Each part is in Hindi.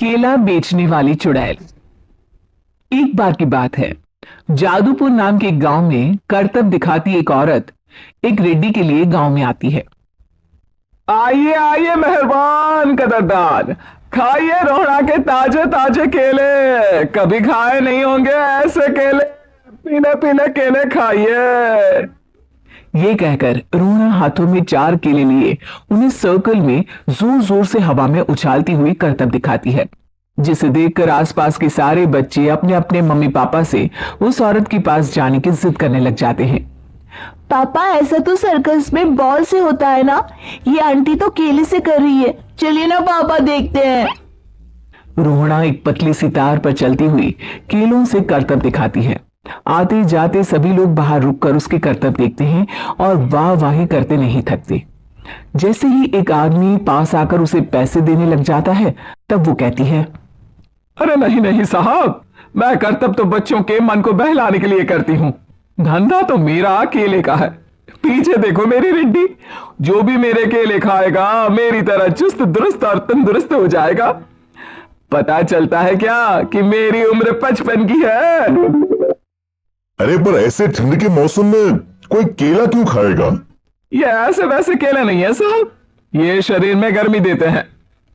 केला बेचने वाली चुड़ैल। एक बार की बात है, जादूपुर नाम के एक गांव में करतब दिखाती एक औरत एक रेड्डी के लिए गांव में आती है। आइए आइए मेहरबान कदरदान, खाइए रोहड़ा के ताजे ताजे केले, कभी खाए नहीं होंगे ऐसे केले, पीले पीले केले खाइए। ये कहकर रोहड़ा हाथों में 4 केले लिए उन्हें सर्कल में जोर जोर से हवा में उछालती हुई करतब दिखाती है, जिसे देखकर आसपास के सारे बच्चे अपने अपने मम्मी पापा से उस औरत के पास जाने की जिद करने लग जाते हैं। पापा, ऐसा तो सर्कस में बॉल से होता है ना, ये आंटी तो केले से कर रही है, चलिए ना पापा देखते हैं। रोहड़ा एक पतली सी तार पर चलती हुई केलों से करतब दिखाती है। आते जाते सभी लोग बाहर रुककर उसके करतब देखते हैं और वाह वाही करते नहीं थकते। जैसे ही एक आदमी पास आकर उसे पैसे देने लग जाता है, तब वो कहती है, अरे नहीं नहीं साहब, मैं करतब तो बच्चों के मन को बहलाने के लिए करती हूँ, धंधा तो मेरा केले का है। पीछे देखो मेरी रिड्डी, जो भी मेरे केले खाएगा मेरी तरह चुस्त दुरुस्त और तंदुरुस्त हो जाएगा। पता चलता है क्या कि मेरी उम्र 55 की है। अरे पर ऐसे ठंड के मौसम में कोई केला क्यों खाएगा? ये ऐसे वैसे केले नहीं है साहब, ये शरीर में गर्मी देते हैं,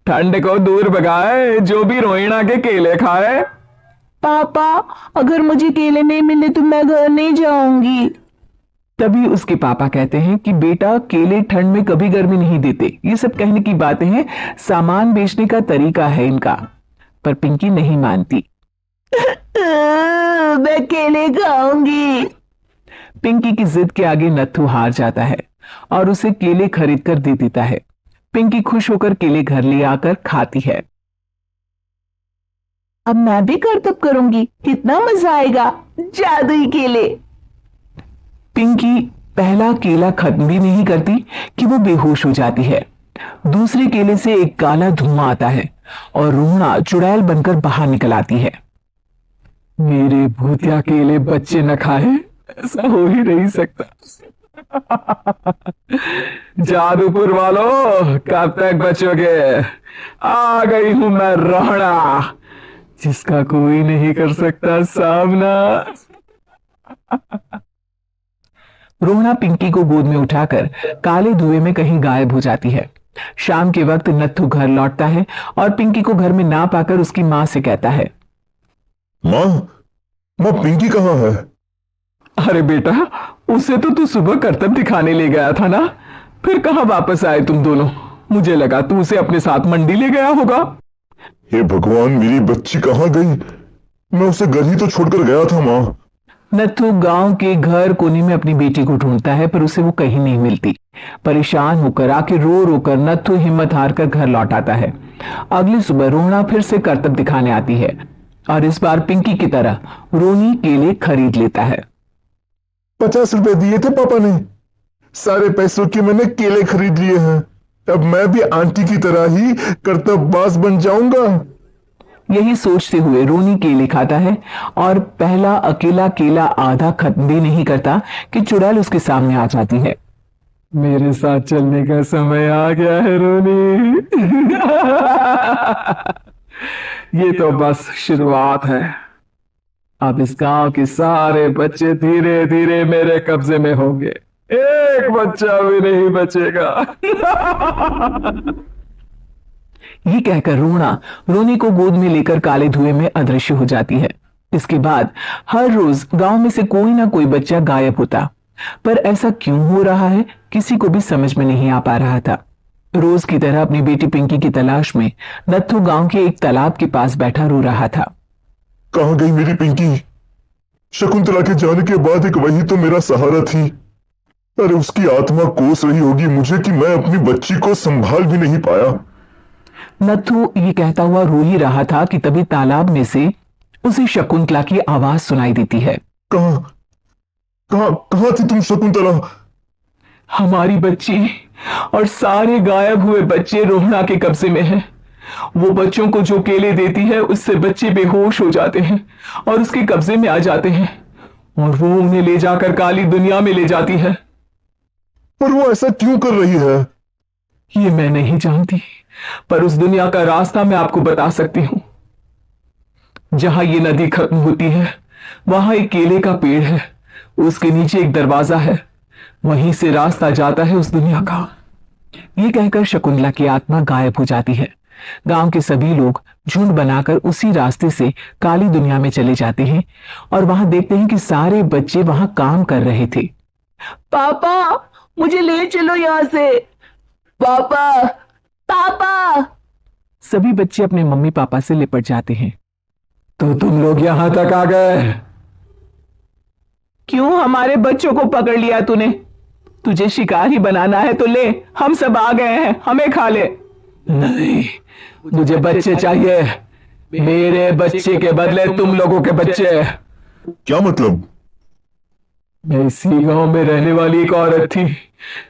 ठंड को दूर भगाए जो भी रोहिणा के केले खाए। पापा, अगर मुझे केले नहीं मिले तो मैं घर नहीं जाऊंगी। तभी उसके पापा कहते हैं कि बेटा, केले ठंड में कभी गर्मी नहीं देते, ये सब कहने की बातें हैं, सामान बेचने का तरीका है इनका। पर पिंकी नहीं मानती। मैं केले खाऊंगी। पिंकी की जिद के आगे नत्थू हार जाता है और उसे केले खरीद कर दे देता है। पिंकी खुश होकर केले घर ले आकर खाती है। अब मैं भी करतब करूंगी, कितना मजा आएगा, जादुई केले। पिंकी पहला केला खत्म भी नहीं करती कि वो बेहोश हो जाती है। दूसरे केले से एक काला धुआं आता है और रोहड़ा चुड़ैल बनकर बाहर निकल आती है। मेरे भूतिया केले बच्चे न खाए, ऐसा हो ही नहीं सकता। जादूपुर वालों, कब तक बचोगे? आ गई हूं मैं रोहड़ा, जिसका कोई नहीं कर सकता सामना। रोहड़ा पिंकी को गोद में उठाकर काले धुएं में कहीं गायब हो जाती है। शाम के वक्त नत्थू घर लौटता है और पिंकी को घर में ना पाकर उसकी मां से कहता है, मां पिंकी कहाँ है? अरे बेटा, उसे तो तू सुबह करतब दिखाने ले गया था ना, फिर कहां वापस आए तुम दोनों? मुझे लगा तू उसे अपने साथ मंडी ले गया होगा। हे भगवान, मेरी बच्ची कहाँ गई? मैं उसे घर ही तो छोड़कर गया था मां। नत्थू गांव के घर कोने में अपनी बेटी को ढूंढता है, पर उसे वो कहीं नहीं मिलती। परेशान होकर आखिर रो रोकर नत्थू हिम्मत हारकर घर लौट आता है। अगली सुबह रोहड़ा फिर से करतब दिखाने आती है और इस बार पिंकी की तरह रोनी केले खरीद लेता है। 50 रुपए दिए थे पापा ने, सारे पैसों के मैंने केले खरीद लिए हैं। अब मैं भी आंटी की तरह ही करतबबाज बन जाऊंगा। यही सोचते हुए रोनी केले खाता है और पहला अकेला केला आधा खत्म भी नहीं करता कि चुड़ैल उसके सामने आ जाती है। मेरे साथ चलने का समय आ गया है रोनी। ये तो बस शुरुआत है, अब इस गांव के सारे बच्चे धीरे धीरे मेरे कब्जे में होंगे, एक बच्चा भी नहीं बचेगा। ये कहकर रोहड़ा रोनी को गोद में लेकर काले धुएं में अदृश्य हो जाती है। इसके बाद हर रोज गांव में से कोई ना कोई बच्चा गायब होता, पर ऐसा क्यों हो रहा है किसी को भी समझ में नहीं आ पा रहा था। रोज की तरह अपनी बेटी पिंकी की तलाश में नत्थू गांव के एक तालाब के पास बैठा रो रहा था। कहाँ गई मेरी पिंकी? शकुंतला के जाने के बाद एक वही तो मेरा सहारा थी। अरे उसकी आत्मा कोस रही होगी मुझे कि मैं अपनी बच्ची को संभाल भी नहीं पाया। नत्थू ये कहता हुआ रो ही रहा था कि तभी तालाब में से उसे शकुंतला की आवाज सुनाई देती है। कहाँ कहाँ कहाँ थी तुम शकुंतला? हमारी बच्ची और सारे गायब हुए बच्चे रोहड़ा के कब्जे में हैं। वो बच्चों को जो केले देती है उससे बच्चे बेहोश हो जाते हैं और उसके कब्जे में आ जाते हैं और वो उन्हें ले जाकर काली दुनिया में ले जाती है। पर वो ऐसा क्यों कर रही है? ये मैं नहीं जानती, पर उस दुनिया का रास्ता मैं आपको बता सकती हूं। जहां ये नदी खत्म होती है वहां एक केले का पेड़ है, उसके नीचे एक दरवाजा है, वहीं से रास्ता जाता है उस दुनिया का। ये कहकर शकुंतला की आत्मा गायब हो जाती है। गांव के सभी लोग झुंड बनाकर उसी रास्ते से काली दुनिया में चले जाते हैं और वहां देखते हैं कि सारे बच्चे वहां काम कर रहे थे। पापा मुझे ले चलो यहाँ से। पापा पापा। सभी बच्चे अपने मम्मी पापा से लिपट जाते हैं। तो तुम लोग यहां तक आ गए? क्यों हमारे बच्चों को पकड़ लिया तूने? तुझे शिकारी बनाना है तो ले, हम सब आ गए हैं, हमें खा ले। नहीं, मुझे बच्चे चाहिए, मेरे बच्चे के बदले तुम लोगों के बच्चे। क्या मतलब? मैं इसी गांव में रहने वाली एक औरत थी।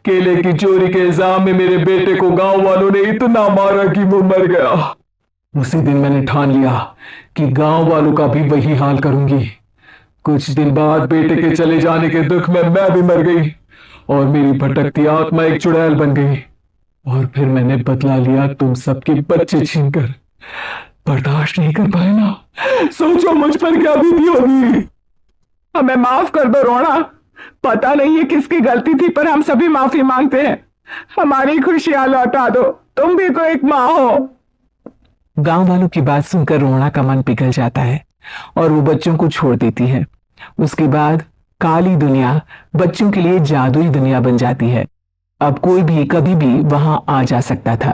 केले की चोरी के इल्जाम में मेरे बेटे को गांव वालों ने इतना मारा कि वो मर गया। उसी दिन मैंने ठान लिया कि गांव वालों का भी वही हाल करूंगी। कुछ दिन बाद बेटे के चले जाने के दुख में मैं भी मर गई और मेरी भटकती आत्मा एक चुड़ैल बन गई। और फिर मैंने बदला लिया तुम सबके बच्चे छीनकर। बर्दाश्त नहीं कर पाए ना, सोचो मुझ पर क्या बीती होगी। हमें माफ कर दो रोना, पता नहीं है किसकी गलती थी पर हम सभी माफी मांगते हैं। हमारी खुशियां लौटा दो, तुम भी तो एक माँ हो। गांव वालों की बात सुनकर रोना का मन पिघल जाता है और वो बच्चों को छोड़ देती है। उसके बाद काली दुनिया बच्चों के लिए जादुई दुनिया बन जाती है। अब कोई भी कभी भी वहां आ जा सकता था।